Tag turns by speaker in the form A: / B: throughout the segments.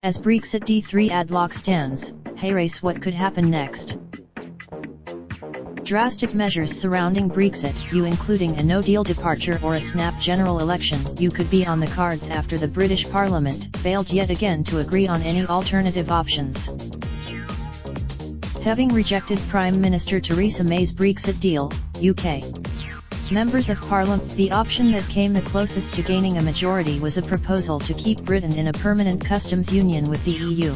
A: As Brexit D3adlock stands, hey race, what could happen next? Drastic measures surrounding Brexit, including a no-deal departure or a snap general election, could be on the cards after the British Parliament failed yet again to agree on any alternative options. Having rejected Prime Minister Theresa May's Brexit deal, UK members of Parliament, the option that came the closest to gaining a majority was a proposal to keep Britain in a permanent customs union with the EU.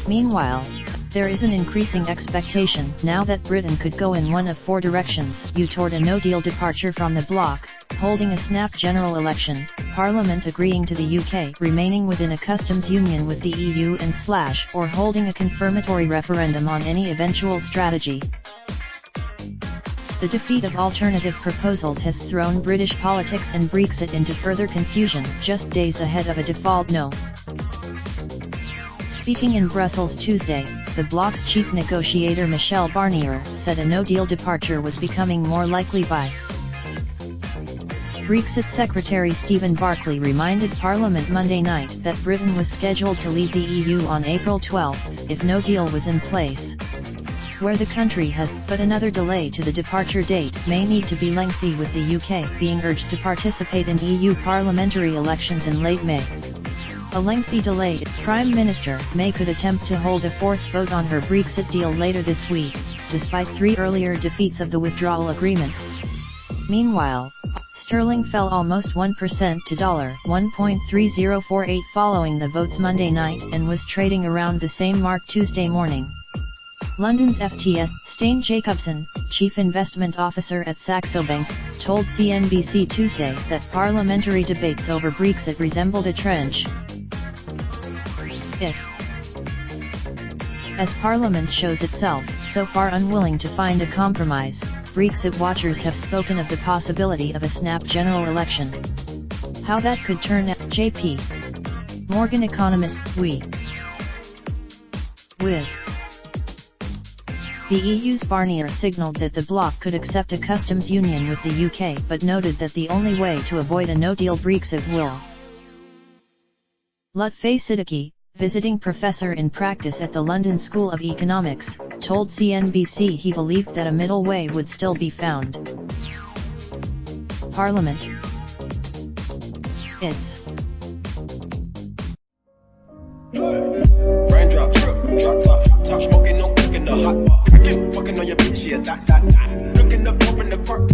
A: Meanwhile, there is an increasing expectation now that Britain could go in one of four directions: toward a no-deal departure from the bloc, holding a snap general election, Parliament agreeing to the UK remaining within a customs union with the EU, and or holding a confirmatory referendum on any eventual strategy. The defeat of alternative proposals has thrown British politics and Brexit into further confusion, just days ahead of a default no. Speaking in Brussels Tuesday, the bloc's chief negotiator Michel Barnier said a no-deal departure was becoming more likely by. Brexit Secretary Stephen Barclay reminded Parliament Monday night that Britain was scheduled to leave the EU on April 12 if no deal was in place. Where the country has, but another delay to the departure date may need to be lengthy, with the UK being urged to participate in EU parliamentary elections in late May. A lengthy delay. Prime Minister May could attempt to hold a fourth vote on her Brexit deal later this week, despite three earlier defeats of the withdrawal agreement. Meanwhile, sterling fell almost 1% to $1.3048 following the votes Monday night, and was trading around the same mark Tuesday morning. London's FT's Stane Jacobson, Chief Investment Officer at Saxo Bank, told CNBC Tuesday that parliamentary debates over Brexit resembled a trench. As Parliament shows itself so far unwilling to find a compromise, Brexit watchers have spoken of the possibility of a snap general election. How that could turn out, J.P. Morgan economist, with the EU's Barnier signalled that the bloc could accept a customs union with the UK, but noted that the only way to avoid a no-deal Brexit will. Lutfi Siddiqui, visiting professor in practice at the London School of Economics, told CNBC he believed that a middle way would still be found. Parliament. It's
B: raindrops, drop top smoking, no cooking the hot pot. Fucking on your bitch, yeah, that. Looking up, open the park.